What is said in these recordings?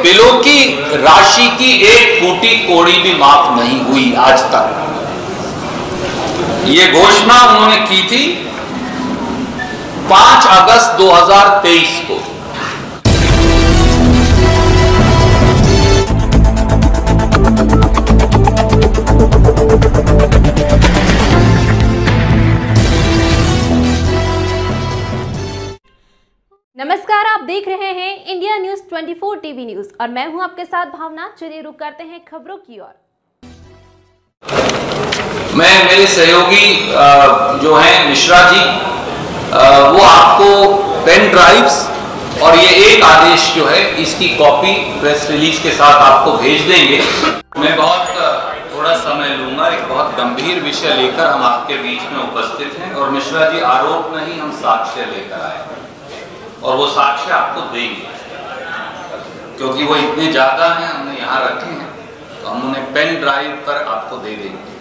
बिलों की राशि की एक फूटी कौड़ी भी माफ नहीं हुई आज तक। ये घोषणा उन्होंने की थी 5 अगस्त 2023 को। नमस्कार, आप देख रहे हैं इंडिया न्यूज 24 टीवी न्यूज और मैं हूं आपके साथ भावना। चलिए रुक करते हैं खबरों की ओर। मैं मेरे सहयोगी जो हैं मिश्रा जी, वो आपको पेन ड्राइव्स और ये एक आदेश जो है इसकी कॉपी प्रेस रिलीज के साथ आपको भेज देंगे। मैं थोड़ा समय लूंगा। एक बहुत गंभीर विषय लेकर हम आपके बीच में उपस्थित हैं और मिश्रा जी आरोप नहीं, हम साक्ष्य लेकर आए और वो साक्ष्य आपको देंगे क्योंकि वो इतने ज्यादा हैं, हमने यहाँ रखे हैं तो हम उन्हें पेन ड्राइव पर आपको दे देंगे।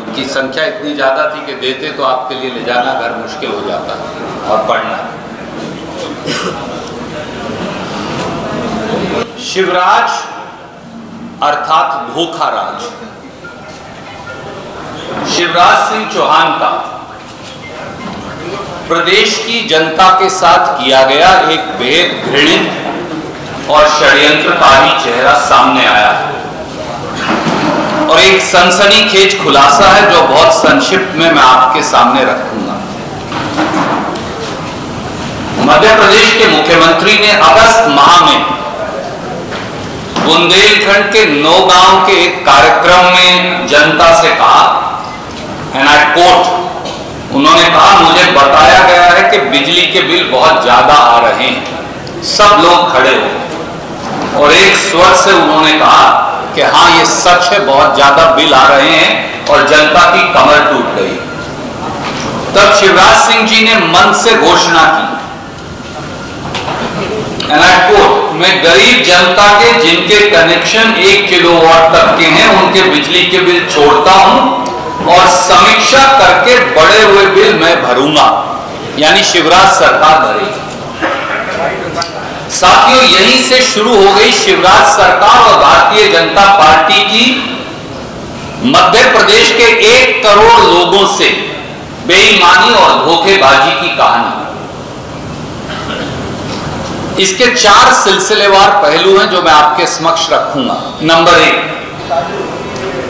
उनकी संख्या इतनी ज्यादा थी कि देते तो आपके लिए ले जाना घर मुश्किल हो जाता और पढ़ना। शिवराज अर्थात धोखाराज शिवराज सिंह चौहान का प्रदेश की जनता के साथ किया गया एक बेहद घृणित और षड्यंत्रकारी चेहरा सामने आया है और एक सनसनीखेज खुलासा है जो बहुत संक्षिप्त में मैं आपके सामने रखूंगा। मध्य प्रदेश के मुख्यमंत्री ने अगस्त माह में बुंदेलखंड के नौगांव के एक कार्यक्रम में जनता से कहा, एंड आई कोट, उन्होंने कहा मुझे बताया गया है कि बिजली के बिल बहुत ज्यादा आ रहे हैं। सब लोग खड़े हो और एक स्वर से उन्होंने कहा कि हाँ ये सच है, बहुत ज्यादा बिल आ रहे हैं और जनता की कमर टूट गई। तब शिवराज सिंह जी ने मन से घोषणा की, एंड आई कोट, मैं गरीब जनता के जिनके कनेक्शन 1 किलोवाट तक के हैं उनके बिजली के बिल छोड़ता हूं और समीक्षा करके बढ़े हुए बिल मैं भरूंगा, यानी शिवराज सरकार भरेगी। साथियों, यहीं से शुरू हो गई शिवराज सरकार और भारतीय जनता पार्टी की मध्य प्रदेश के 1 करोड़ लोगों से बेईमानी और धोखेबाजी की कहानी। इसके 4 सिलसिलेवार पहलू हैं जो मैं आपके समक्ष रखूंगा। नंबर 1,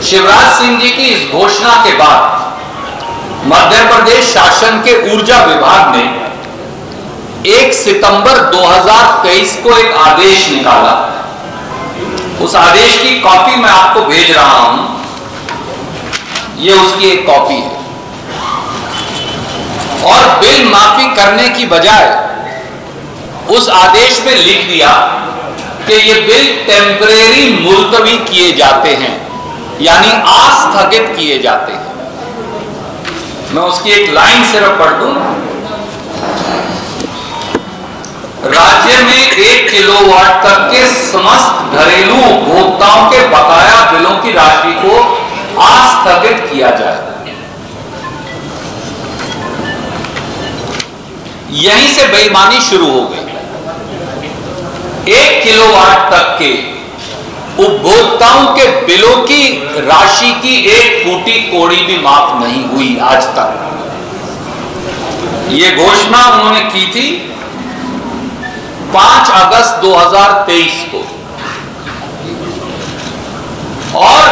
शिवराज सिंह जी की इस घोषणा के बाद मध्य प्रदेश शासन के ऊर्जा विभाग ने 1 सितंबर 2023 को एक आदेश निकाला। उस आदेश की कॉपी मैं आपको भेज रहा हूं, ये उसकी एक कॉपी है। और बिल माफी करने की बजाय उस आदेश में लिख दिया कि ये बिल टेम्परेरी मुलतवी किए जाते हैं, यानी आस्थगित किए जाते हैं। मैं उसकी एक लाइन सिर्फ पढ़ दूं, राज्य में 1 किलोवाट तक के समस्त घरेलू उपभोक्ताओं के बकाया बिलों की राशि को आस्थगित किया जाए। यहीं से बेईमानी शुरू हो गई। 1 किलोवाट तक के उपभोक्ताओं के बिलों की राशि की एक फूटी कौड़ी भी माफ नहीं हुई आज तक। यह घोषणा उन्होंने की थी 5 अगस्त 2023 को और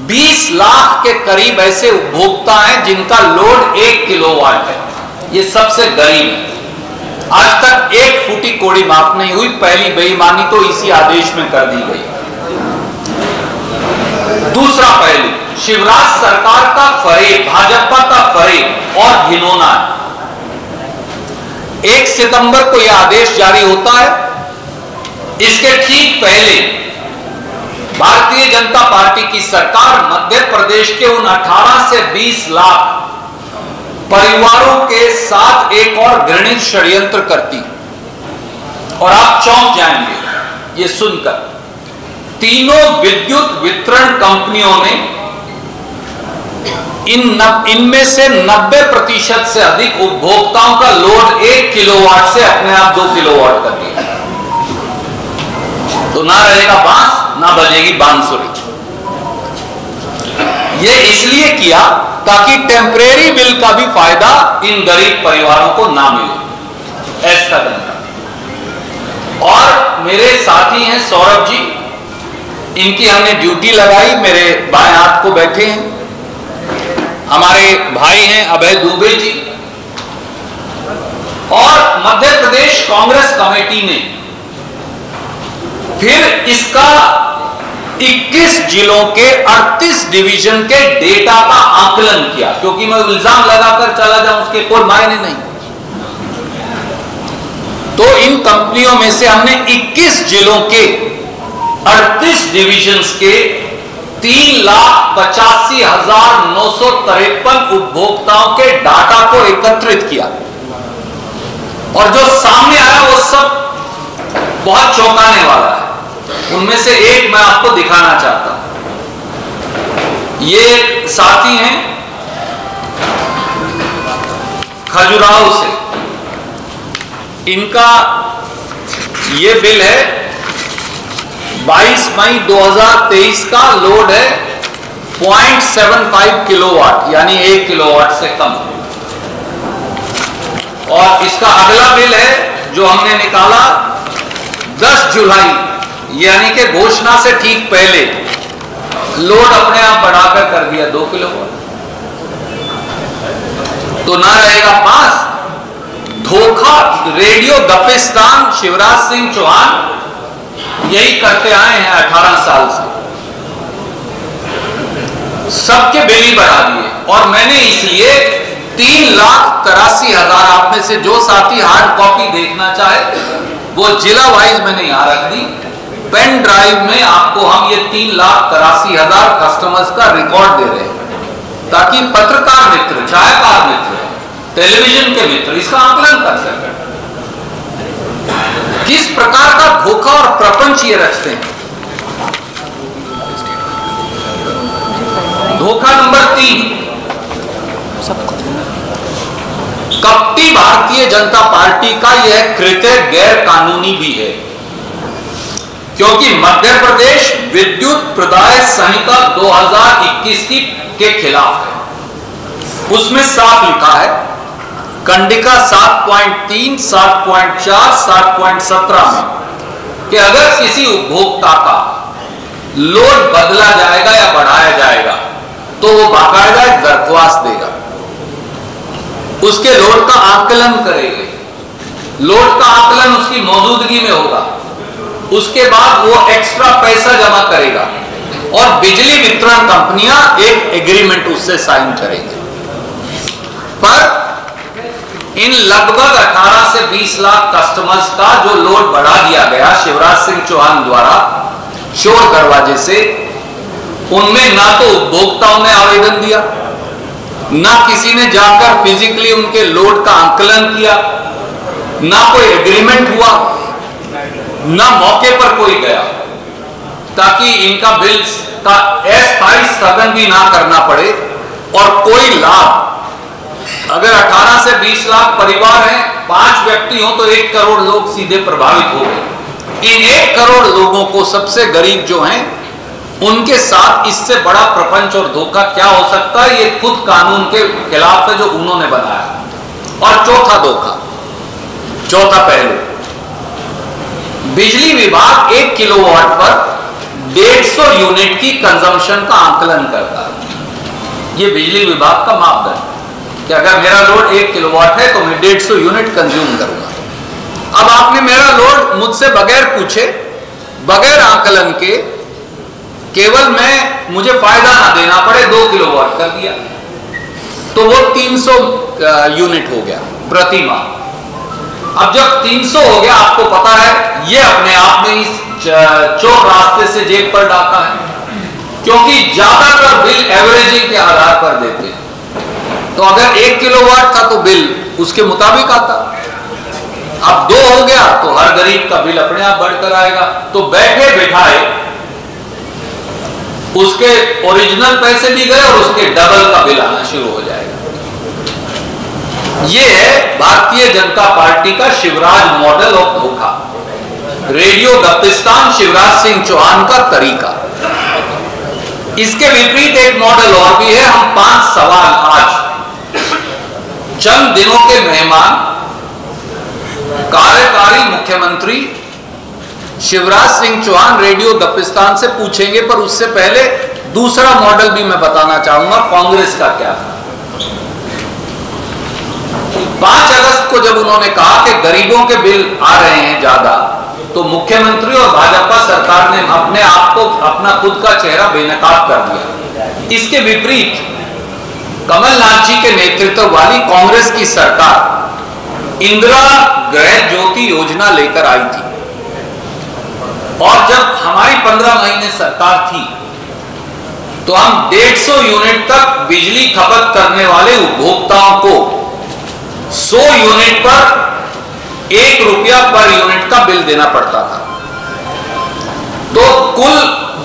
20 लाख के करीब ऐसे उपभोक्ता हैं जिनका लोड 1 किलोवाट है। ये सबसे गरीब है। आज तक एक फूटी कौड़ी माफ नहीं हुई। पहली बेईमानी तो इसी आदेश में कर दी गई। दूसरा पहलू, शिवराज सरकार का फरेब, भाजपा का फरेब और घिनौना है। 1 सितंबर को यह आदेश जारी होता है। इसके ठीक पहले भारतीय जनता पार्टी की सरकार मध्य प्रदेश के उन 18 से 20 लाख परिवारों के साथ एक और घृणित षड्यंत्र करती और आप चौंक जाएंगे ये सुनकर। तीनों विद्युत वितरण कंपनियों ने इनमें से 90% से अधिक उपभोक्ताओं का लोड 1 किलोवाट से अपने आप 2 किलोवाट कर दिया। तो ना रहेगा बांस, ना बजेगी बांसुरी। ये इसलिए किया ताकि टेम्परेरी बिल का भी फायदा इन गरीब परिवारों को ना मिले, ऐसा करना। और मेरे साथी हैं सौरभ जी, इनकी हमने ड्यूटी लगाई, मेरे बाएं हाथ को बैठे हैं। हमारे भाई हैं अभय दुबे जी। और मध्य प्रदेश कांग्रेस कमेटी ने फिर इसका 21 जिलों के 38 डिवीजन के डेटा का आकलन किया, क्योंकि मैं इल्जाम लगाकर चला जाऊं उसके कोई मायने नहीं। तो इन कंपनियों में से हमने 21 जिलों के 38 डिविजन्स के 3,85,953 उपभोक्ताओं के डाटा को एकत्रित किया, और जो सामने आया वो सब बहुत चौंकाने वाला है। उनमें से एक मैं आपको दिखाना चाहता हूं। ये साथी हैं खजुराहो से, इनका ये बिल है 22 मई 2023 का, लोड है 0.75 किलोवाट, यानी 1 किलोवाट से कम। और इसका अगला बिल है जो हमने निकाला 10 जुलाई, यानी कि घोषणा से ठीक पहले, लोड अपने आप बढ़ाकर कर दिया 2 किलोवाट। तो ना रहेगा पास। धोखा, रेडियो गपिस्तान शिवराज सिंह चौहान यही करते आए हैं 18 साल से, सबके बिल ही बढ़ा दिए। और मैंने इसलिए 3,83,000, आप में से जो साथी हार्ड कॉपी देखना चाहे वो जिला वाइज मैंने यहां रख दी। पेन ड्राइव में आपको हम ये 3,83,000 कस्टमर्स का रिकॉर्ड दे रहे हैं, ताकि पत्रकार मित्र, छायाकार मित्र, टेलीविजन के मित्र इसका आकलन कर सकें किस प्रकार का धोखा और प्रपंच ये रचते हैं। धोखा नंबर 3, कपटी भारतीय जनता पार्टी का यह कृत्य गैर कानूनी भी है, क्योंकि मध्य प्रदेश विद्युत प्रदाय संहिता 2021 के खिलाफ है। उसमें साफ लिखा है, कंडिका 7.3, 7.4, 7.17 में कि अगर किसी उपभोक्ता का लोड बदला जाएगा या बढ़ाया जाएगा तो वो बाकायदा दरख्वास्त देगा, उसके लोड का आकलन करेंगे, लोड का आकलन उसकी मौजूदगी में होगा, उसके बाद वो एक्स्ट्रा पैसा जमा करेगा और बिजली वितरण कंपनियां एक एग्रीमेंट उससे साइन करेंगे। पर इन लगभग 18 से 20 लाख कस्टमर्स का जो लोड बढ़ा दिया गया शिवराज सिंह चौहान द्वारा शोर दरवाजे से, उनमें ना तो उपभोक्ताओं ने आवेदन दिया, ना किसी ने जाकर फिजिकली उनके लोड का आकलन किया, ना कोई एग्रीमेंट हुआ, ना मौके पर कोई गया, ताकि इनका बिल का अस्थायी स्थगन भी ना करना पड़े और कोई लाभ। अगर 18 से 20 लाख परिवार हैं, 5 व्यक्ति हो तो 1 करोड़ लोग सीधे प्रभावित हो गए। इन 1 करोड़ लोगों को, सबसे गरीब जो हैं, उनके साथ इससे बड़ा प्रपंच और धोखा क्या हो सकता है। ये खुद कानून के खिलाफ है जो उन्होंने बनाया। और चौथा धोखा, चौथा पहलू, बिजली विभाग 1 किलोवाट पर 150 यूनिट की कंजम्पशन का आकलन करता है। ये बिजली विभाग का मापदंड कि अगर मेरा लोड 1 किलोवाट है तो मैं 150 यूनिट कंज्यूम करूंगा। अब आपने मेरा लोड मुझसे बगैर पूछे, बगैर आकलन के, केवल मुझे फायदा ना देना पड़े 2 किलोवाट कर दिया, तो वो 300 यूनिट हो गया प्रति माह। अब जब 300 हो गया, आपको पता है ये अपने आप में इस चोर रास्ते से जेब पर डाका है, क्योंकि ज्यादातर बिल एवरेजिंग के आधार पर देते हैं। तो अगर 1 किलोवाट था तो बिल उसके मुताबिक आता, अब 2 हो गया तो हर गरीब का बिल अपने आप बढ़कर आएगा। तो बैठे बिठाए उसके ओरिजिनल पैसे भी गए और उसके डबल का बिल आना शुरू हो जाएगा। ये है भारतीय जनता पार्टी का शिवराज मॉडल ऑफ धोखा। रेडियो गप्पिस्तान शिवराज सिंह चौहान का तरीका। इसके विपरीत एक मॉडल और भी है। हम 5 सवाल आज चंद दिनों के मेहमान कार्यकारी मुख्यमंत्री शिवराज सिंह चौहान रेडियो गप्पिस्तान से पूछेंगे, पर उससे पहले दूसरा मॉडल भी मैं बताना चाहूंगा कांग्रेस का क्या है। 5 अगस्त को जब उन्होंने कहा कि गरीबों के बिल आ रहे हैं ज्यादा, तो मुख्यमंत्री और भाजपा सरकार ने अपने आप को, अपना खुद का चेहरा बेनकाब कर दिया। इसके विपरीत कमलनाथ जी के नेतृत्व वाली कांग्रेस की सरकार इंदिरा गृह ज्योति योजना लेकर आई थी, और जब हमारी 15 महीने सरकार थी तो हम 150 यूनिट तक बिजली खपत करने वाले उपभोक्ताओं को 100 यूनिट पर 1 रुपया पर यूनिट का बिल देना पड़ता था। तो कुल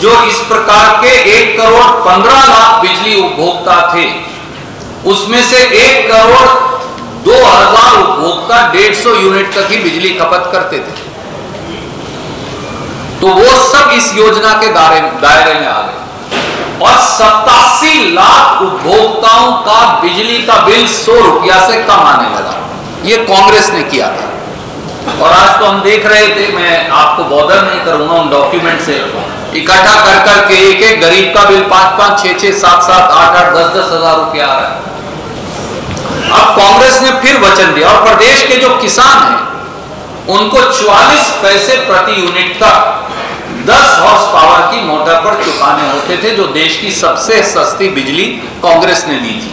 जो इस प्रकार के 1 करोड़ 15 लाख बिजली उपभोक्ता थे, उसमें से 1 करोड़ 2,000 उपभोक्ता 150 यूनिट तक ही बिजली खपत करते थे। तो वो सब इस योजना के दायरे में आ गए, और 87 लाख उपभोक्ताओं का बिजली का बिल 100 रुपया से कम आने लगा। ये कांग्रेस ने किया था, और आज तो हम देख रहे थे, मैं आपको बॉदर नहीं करूंगा उन डॉक्यूमेंट से, इकट्ठा कर करके एक गरीब का बिल 5-5, 6-6, 7-7, 8-8, 10-10 हजार रुपया आ रहा है। अब कांग्रेस ने फिर वचन दिया, और प्रदेश के जो किसान हैं उनको 44 पैसे प्रति यूनिट तक 10 हॉर्स पावर की मोटर पर चुकाने होते थे, जो देश की सबसे सस्ती बिजली कांग्रेस ने दी थी।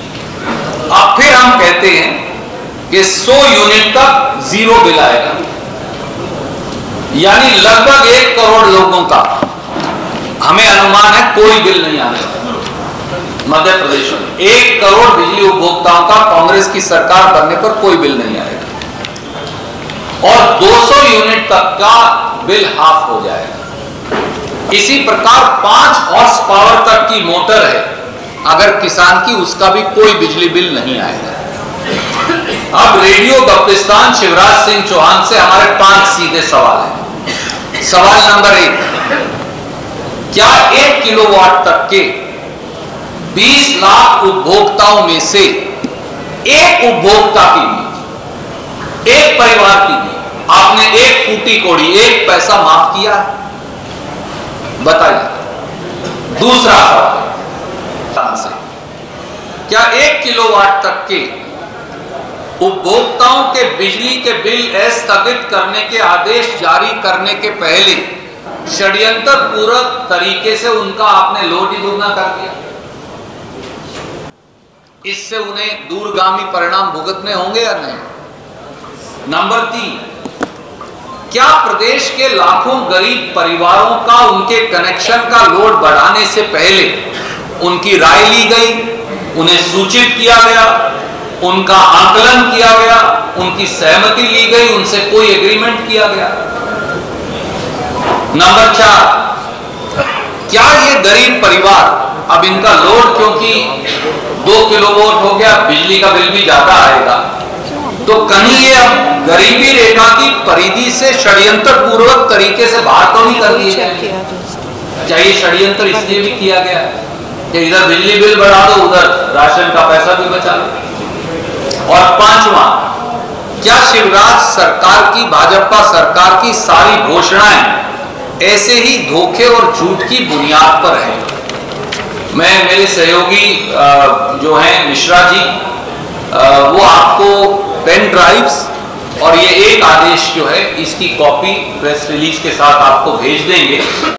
अब फिर हम कहते हैं कि 100 यूनिट तक 0 बिल आएगा, यानी लगभग 1 करोड़ लोगों का हमें अनुमान है कोई बिल नहीं आने वाला। मध्य प्रदेश में 1 करोड़ बिजली उपभोक्ताओं का कांग्रेस की सरकार बनने पर कोई बिल नहीं आएगा, और 200 यूनिट तक का बिल हाफ हो जाएगा। इसी प्रकार 5 हॉर्स पावर तक की मोटर है अगर किसान की, उसका भी कोई बिजली बिल नहीं आएगा। अब रेडियो गप्पिस्तान शिवराज सिंह चौहान से हमारे 5 सीधे सवाल हैं। सवाल नंबर 1, क्या 1 किलोवाट तक के 20 लाख उपभोक्ताओं में से एक उपभोक्ता की भी, एक परिवार की भी आपने 1 फूटी कौड़ी 1 पैसा माफ किया है? बताइए। दूसरा सवाल से, क्या 1 किलोवाट तक के उपभोक्ताओं के बिजली के बिल स्थगित करने के आदेश जारी करने के पहले षड्यंत्र पूर्वक तरीके से उनका आपने लोड ही दुगना कर दिया? इससे उन्हें दूरगामी परिणाम भुगतने होंगे या नहीं? नंबर 3, क्या प्रदेश के लाखों गरीब परिवारों का उनके कनेक्शन का लोड बढ़ाने से पहले उनकी राय ली गई, उन्हें सूचित किया गया, उनका आकलन किया गया, उनकी सहमति ली गई, उनसे कोई एग्रीमेंट किया गया? नंबर 4, क्या ये गरीब परिवार अब इनका लोड क्योंकि 2 किलोवाट हो गया, बिजली का बिल भी ज्यादा आएगा, तो कहीं ये अब गरीबी रेखा की परिधि से षड्यंत्र पूर्वक तरीके से बाहर तो नहीं कर दिए जाएंगे? क्या ये षड्यंत्र इसलिए भी किया गया कि इधर बिजली बिल बढ़ा दो, उधर राशन का पैसा भी बचा लो? और 5वां, क्या शिवराज सरकार की, भाजपा सरकार की सारी घोषणाएं ऐसे ही धोखे और झूठ की बुनियाद पर है? मैं, मेरे सहयोगी जो हैं मिश्रा जी, वो आपको पेन ड्राइव्स और ये एक आदेश जो है इसकी कॉपी प्रेस रिलीज के साथ आपको भेज देंगे।